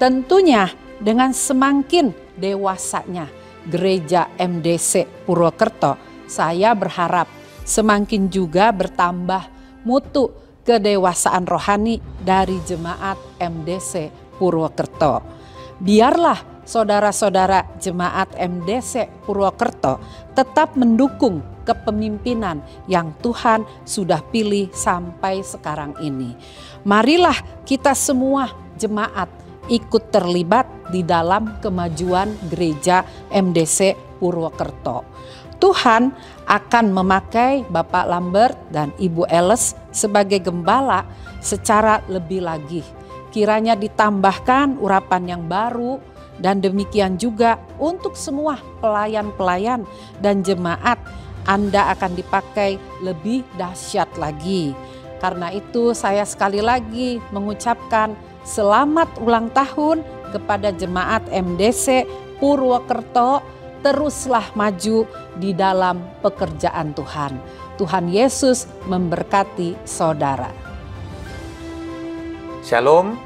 Tentunya dengan semakin dewasanya gereja MDC Purwokerto, saya berharap semakin juga bertambah mutu kedewasaan rohani dari jemaat MDC Purwokerto. Biarlah saudara-saudara jemaat MDC Purwokerto tetap mendukung kepemimpinan yang Tuhan sudah pilih sampai sekarang ini. Marilah kita semua jemaat ikut terlibat di dalam kemajuan gereja MDC Purwokerto. Tuhan akan memakai Bapak Lambert dan Ibu Eles sebagai gembala secara lebih lagi. Kiranya ditambahkan urapan yang baru dan demikian juga untuk semua pelayan-pelayan dan jemaat, Anda akan dipakai lebih dahsyat lagi. Karena itu saya sekali lagi mengucapkan selamat ulang tahun kepada jemaat MDC Purwokerto. Teruslah maju di dalam pekerjaan Tuhan. Tuhan Yesus memberkati saudara. Shalom,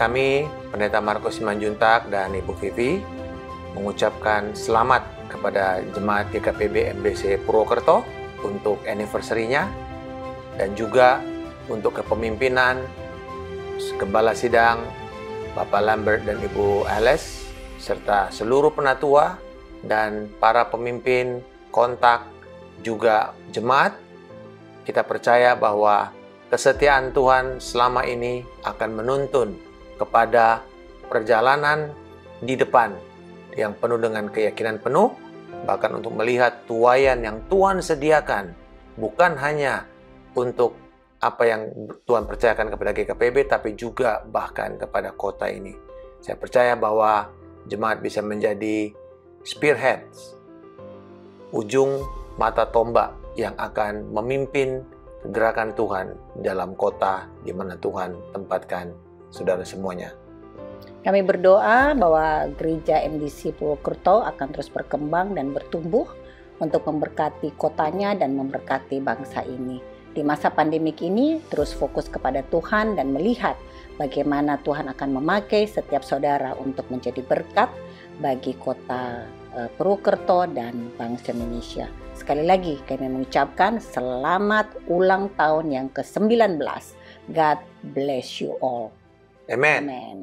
kami Pendeta Markus Simanjuntak dan Ibu Vivi mengucapkan selamat kepada jemaat GKPB MDC Purwokerto untuk anniversary-nya dan juga untuk kepemimpinan Gembala Sidang Bapak Lambert dan Ibu Eles serta seluruh penatua dan para pemimpin kontak juga jemaat. Kita percaya bahwa kesetiaan Tuhan selama ini akan menuntun kepada perjalanan di depan yang penuh dengan keyakinan penuh bahkan untuk melihat tuaian yang Tuhan sediakan, bukan hanya untuk apa yang Tuhan percayakan kepada GKPB, tapi juga bahkan kepada kota ini. Saya percaya bahwa jemaat bisa menjadi spearheads, ujung mata tombak yang akan memimpin gerakan Tuhan dalam kota di mana Tuhan tempatkan saudara semuanya. Kami berdoa bahwa gereja MDC Purwokerto akan terus berkembang dan bertumbuh untuk memberkati kotanya dan memberkati bangsa ini. Di masa pandemik ini terus fokus kepada Tuhan dan melihat bagaimana Tuhan akan memakai setiap saudara untuk menjadi berkat bagi kota Purwokerto dan bangsa Indonesia. Sekali lagi kami mengucapkan selamat ulang tahun yang ke-19. God bless you all. Amen. Amen.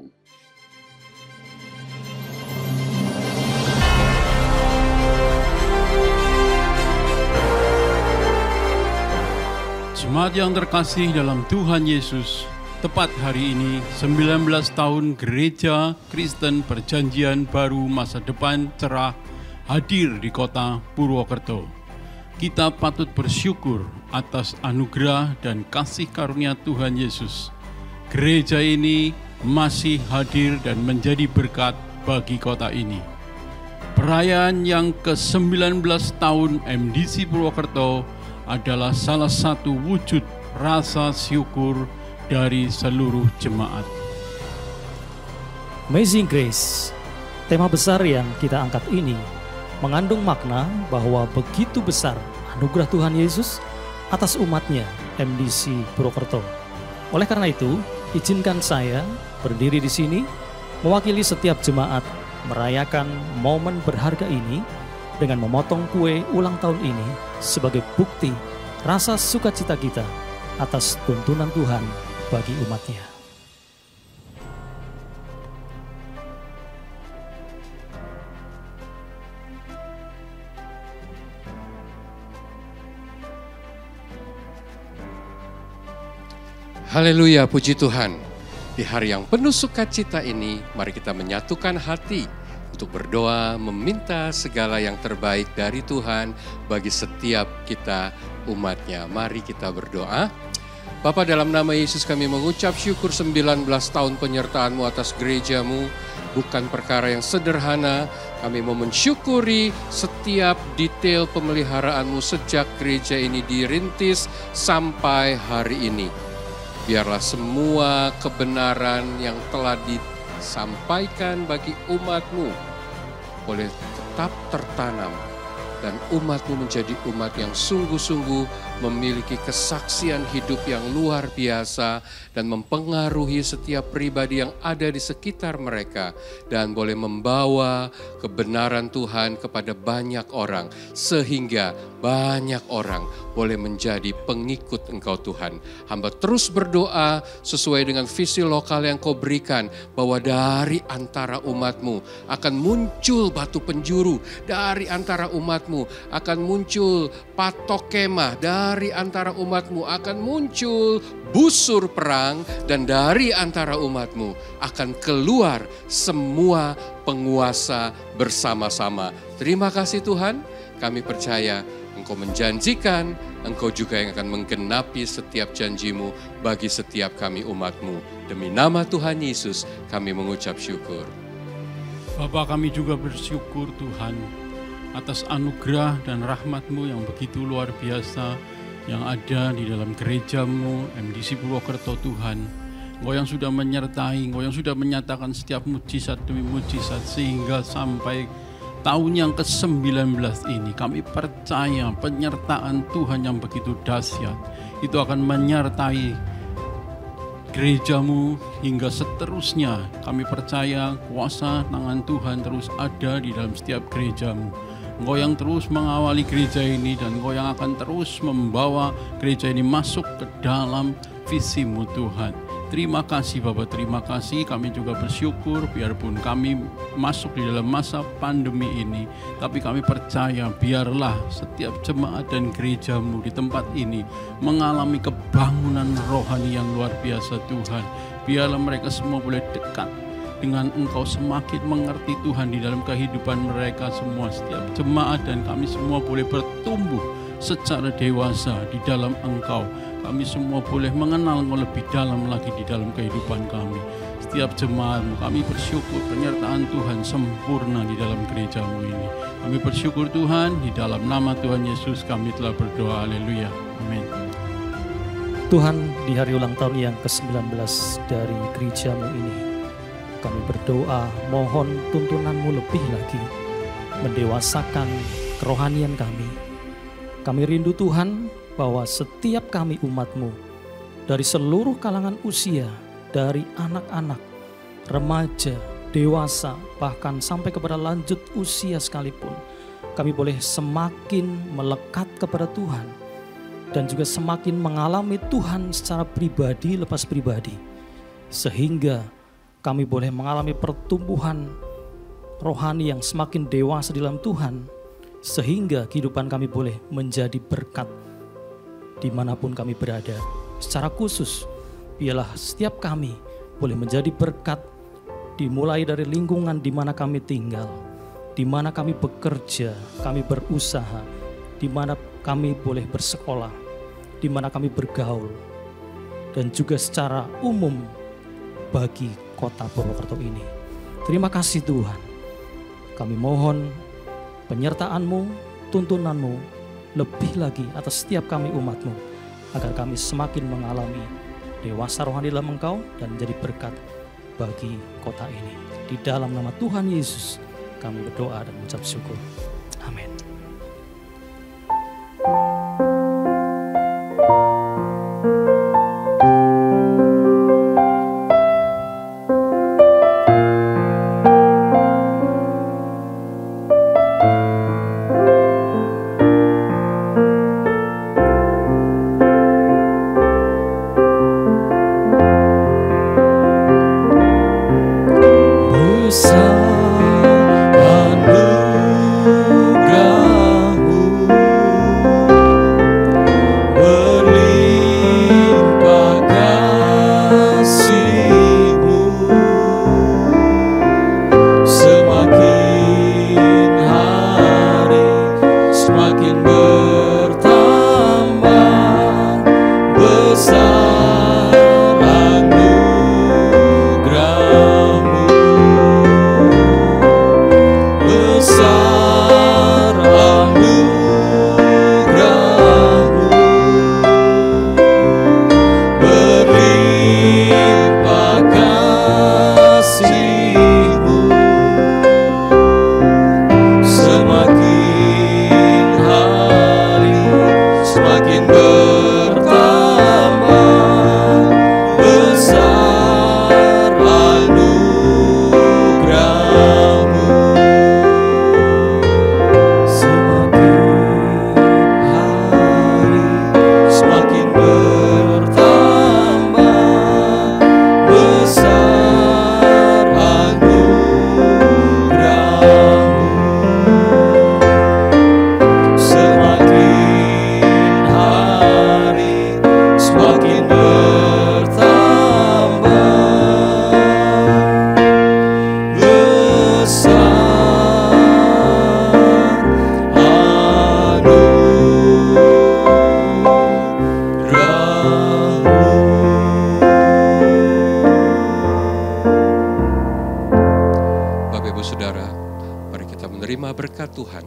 Jemaat yang terkasih dalam Tuhan Yesus, tepat hari ini 19 tahun Gereja Kristen Perjanjian Baru Masa Depan Cerah hadir di kota Purwokerto. Kita patut bersyukur atas anugerah dan kasih karunia Tuhan Yesus. Gereja ini masih hadir dan menjadi berkat bagi kota ini. Perayaan yang ke-19 tahun MDC Purwokerto adalah salah satu wujud rasa syukur dari seluruh jemaat. Amazing Grace, tema besar yang kita angkat ini mengandung makna bahwa begitu besar anugerah Tuhan Yesus atas umatnya MDC Purwokerto. Oleh karena itu, izinkan saya berdiri di sini mewakili setiap jemaat merayakan momen berharga ini dengan memotong kue ulang tahun ini sebagai bukti rasa sukacita kita atas tuntunan Tuhan bagi umatnya. Haleluya, puji Tuhan. Di hari yang penuh sukacita ini, mari kita menyatukan hati untuk berdoa, meminta segala yang terbaik dari Tuhan bagi setiap kita umatnya. Mari kita berdoa. Bapa, dalam nama Yesus kami mengucap syukur 19 tahun penyertaan-Mu atas gereja-Mu. Bukan perkara yang sederhana, kami mau mensyukuri setiap detail pemeliharaan-Mu sejak gereja ini dirintis sampai hari ini. Biarlah semua kebenaran yang telah disampaikan bagi umat-Mu boleh tetap tertanam dan umat-Mu menjadi umat yang sungguh-sungguh memiliki kesaksian hidup yang luar biasa dan mempengaruhi setiap pribadi yang ada di sekitar mereka dan boleh membawa kebenaran Tuhan kepada banyak orang sehingga banyak orang boleh menjadi pengikut Engkau Tuhan. Hamba terus berdoa sesuai dengan visi lokal yang Kau berikan bahwa dari antara umat-Mu akan muncul batu penjuru, dari antara umat-Mu akan muncul patok kemah, dari antara umat-Mu akan muncul busur perang, dan dari antara umat-Mu akan keluar semua penguasa bersama-sama. Terima kasih Tuhan, kami percaya Engkau menjanjikan, Engkau juga yang akan menggenapi setiap janji-Mu bagi setiap kami umat-Mu. Demi nama Tuhan Yesus kami mengucap syukur. Bapa, kami juga bersyukur Tuhan atas anugerah dan rahmat-Mu yang begitu luar biasa yang ada di dalam gereja-Mu MDC Purwokerto Tuhan. Engkau yang sudah menyertai, Engkau yang sudah menyatakan setiap mujizat demi mujizat sehingga sampai tahun yang ke-19 ini kami percaya penyertaan Tuhan yang begitu dahsyat itu akan menyertai gereja-Mu hingga seterusnya. Kami percaya kuasa tangan Tuhan terus ada di dalam setiap gereja-Mu. Engkau yang terus mengawali gereja ini dan Engkau yang akan terus membawa gereja ini masuk ke dalam visi-Mu Tuhan. Terima kasih Bapak, terima kasih. Kami juga bersyukur biarpun kami masuk di dalam masa pandemi ini, tapi kami percaya biarlah setiap jemaat dan gereja-Mu di tempat ini mengalami kebangunan rohani yang luar biasa Tuhan. Biarlah mereka semua boleh dekat dengan Engkau semakin mengerti Tuhan di dalam kehidupan mereka semua. Setiap jemaat dan kami semua boleh bertumbuh secara dewasa di dalam Engkau. Kami semua boleh mengenal Engkau lebih dalam lagi di dalam kehidupan kami. Setiap jemaat-Mu, kami bersyukur penyertaan Tuhan sempurna di dalam gereja-Mu ini. Kami bersyukur Tuhan, di dalam nama Tuhan Yesus kami telah berdoa. Haleluya. Amin. Tuhan, di hari ulang tahun yang ke-19 dari gereja-Mu ini, kami berdoa mohon tuntunan-Mu lebih lagi mendewasakan kerohanian kami. Kami rindu Tuhan bahwa setiap kami umat-Mu dari seluruh kalangan usia, dari anak-anak, remaja, dewasa, bahkan sampai kepada lanjut usia sekalipun, kami boleh semakin melekat kepada Tuhan dan juga semakin mengalami Tuhan secara pribadi lepas pribadi, sehingga kami boleh mengalami pertumbuhan rohani yang semakin dewasa di dalam Tuhan, sehingga kehidupan kami boleh menjadi berkat dimanapun kami berada. Secara khusus, biarlah setiap kami boleh menjadi berkat, dimulai dari lingkungan di mana kami tinggal, di mana kami bekerja, kami berusaha, di mana kami boleh bersekolah, di mana kami bergaul, dan juga secara umum bagi kota Purwokerto ini. Terima kasih Tuhan. Kami mohon penyertaan-Mu, tuntunan-Mu lebih lagi atas setiap kami umat-Mu, agar kami semakin mengalami dewasa rohani dalam Engkau dan menjadi berkat bagi kota ini. Di dalam nama Tuhan Yesus kami berdoa dan mengucap syukur. Amin. berkat Tuhan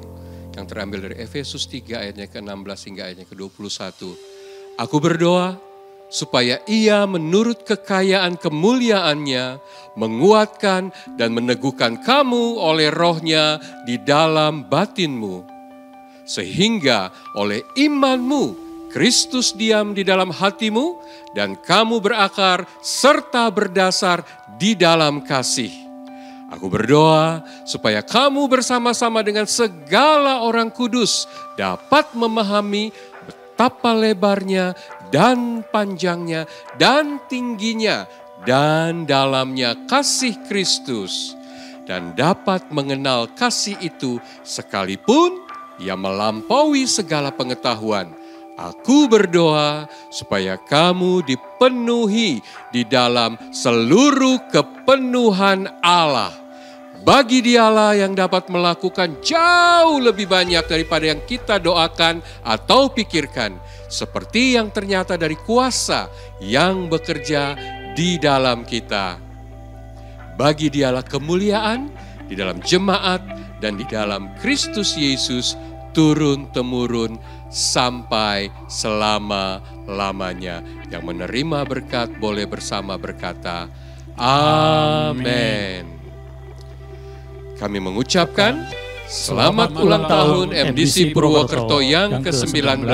yang terambil dari Efesus 3 ayatnya ke-16 hingga ayatnya ke-21. Aku berdoa supaya Ia menurut kekayaan kemuliaannya menguatkan dan meneguhkan kamu oleh Roh-Nya di dalam batinmu, sehingga oleh imanmu Kristus diam di dalam hatimu dan kamu berakar serta berdasar di dalam kasih. Aku berdoa supaya kamu bersama-sama dengan segala orang kudus dapat memahami betapa lebarnya dan panjangnya dan tingginya dan dalamnya kasih Kristus, dan dapat mengenal kasih itu sekalipun ia melampaui segala pengetahuan, Aku berdoa supaya kamu dipenuhi di dalam seluruh kepenuhan Allah. Bagi Dialah yang dapat melakukan jauh lebih banyak daripada yang kita doakan atau pikirkan, seperti yang ternyata dari kuasa yang bekerja di dalam kita. Bagi Dialah kemuliaan di dalam jemaat dan di dalam Kristus Yesus turun-temurun sampai selama-lamanya. Yang menerima berkat boleh bersama berkata, Amin. Kami mengucapkan selamat ulang tahun MDC Purwokerto yang ke-19.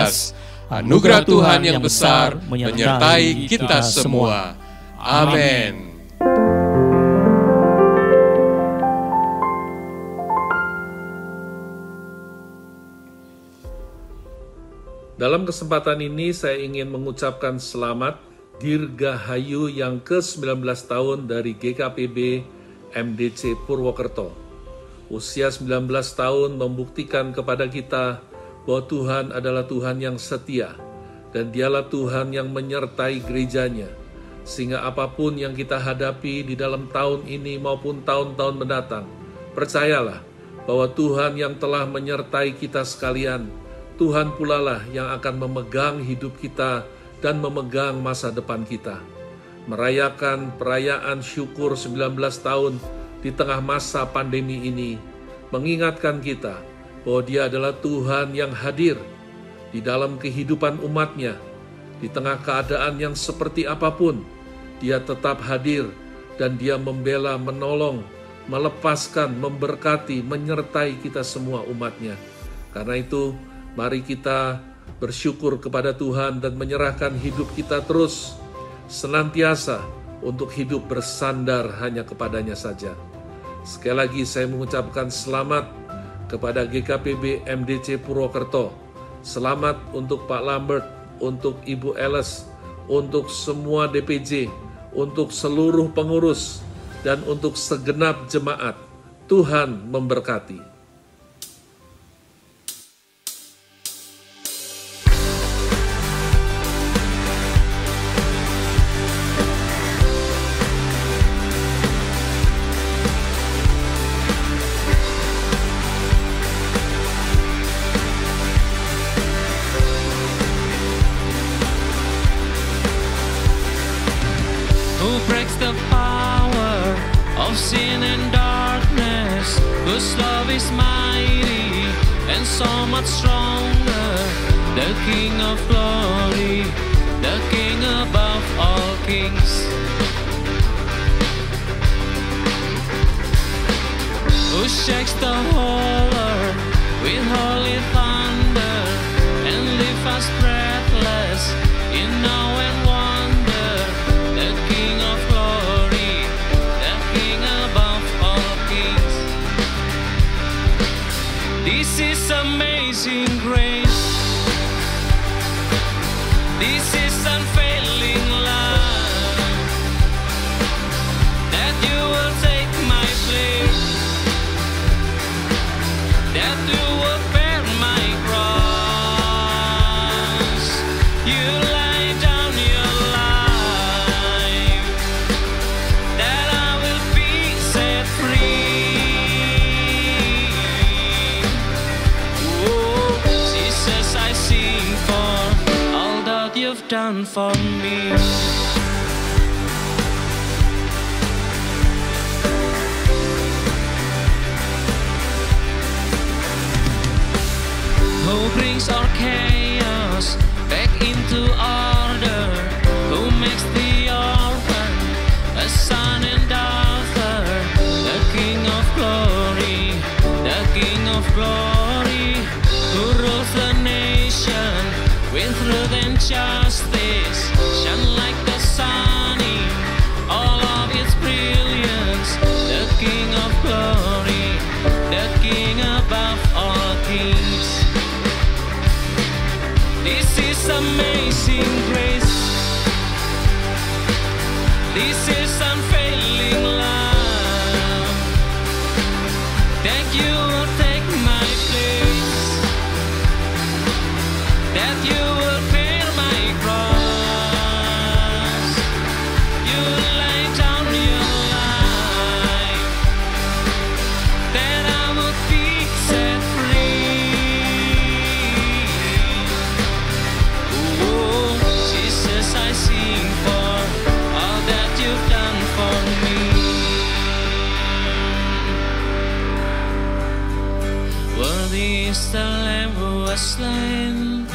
Anugerah Tuhan yang besar menyertai kita semua. Amin. Dalam kesempatan ini saya ingin mengucapkan selamat Dirgahayu yang ke-19 tahun dari GKPB MDC Purwokerto. Usia 19 tahun membuktikan kepada kita bahwa Tuhan adalah Tuhan yang setia dan Dialah Tuhan yang menyertai gerejanya. Sehingga apapun yang kita hadapi di dalam tahun ini maupun tahun-tahun mendatang, percayalah bahwa Tuhan yang telah menyertai kita sekalian, Tuhan pula lah yang akan memegang hidup kita dan memegang masa depan kita. Merayakan perayaan syukur 19 tahun di tengah masa pandemi ini, mengingatkan kita bahwa Dia adalah Tuhan yang hadir di dalam kehidupan umatnya. Di tengah keadaan yang seperti apapun, Dia tetap hadir dan Dia membela, menolong, melepaskan, memberkati, menyertai kita semua umatnya. Karena itu, mari kita bersyukur kepada Tuhan dan menyerahkan hidup kita terus senantiasa untuk hidup bersandar hanya kepadanya saja. Sekali lagi saya mengucapkan selamat kepada GKPB MDC Purwokerto. Selamat untuk Pak Lambert, untuk Ibu Eles, untuk semua DPJ, untuk seluruh pengurus, dan untuk segenap jemaat. Tuhan memberkati. Who breaks the power of sin and darkness, whose love is mighty and so much stronger, the King of glory, the King above all kings, who shakes the whole earth with holy thunder and leaves us breathless in awe and wonder, the King of glory, the King above all kings. This is amazing grace. This is unfailing love, that you will take my place, that you will bear my cross. You lay down your life, that I will be set free. Oh, Jesus, I sing for all that you've done for me. Who brings our chaos back into order, who makes the orphan a son and daughter, the King of glory, the King of glory, who rules the nation with truth and justice, shine like the sun in all of its brilliance, the King of glory, the King above all kings. This is amazing grace. This is unfailing love, that you will take my place, that you will was slain.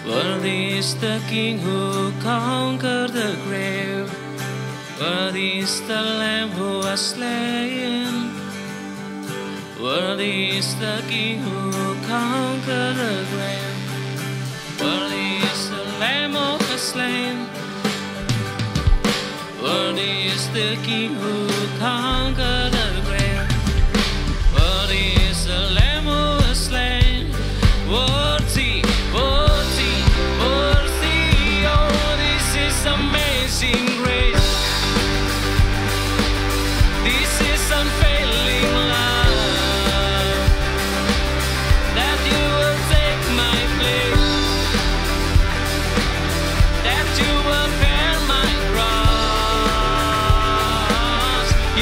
Worthy is the King who conquered the grave. Worthy is the Lamb who was slain. Worthy is the King who conquered the grave. Worthy is the Lamb who was slain. Worthy is the King who conquered the grave. Worthy is the Lamb who was slain. Worthy, worthy, worthy. Oh, this is amazing grace. This is unfailing love. That you will take my place. That you will bear my cross.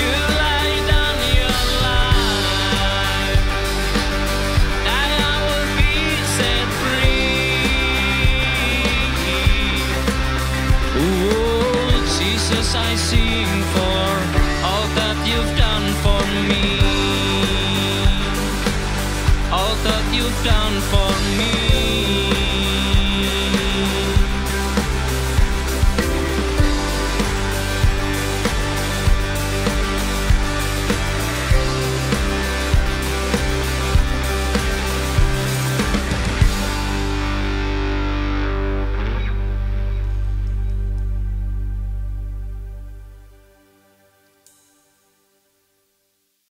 You lay down your life, that I will be set free. Oh, Jesus, I sing for all that you've done for me. All that you've done for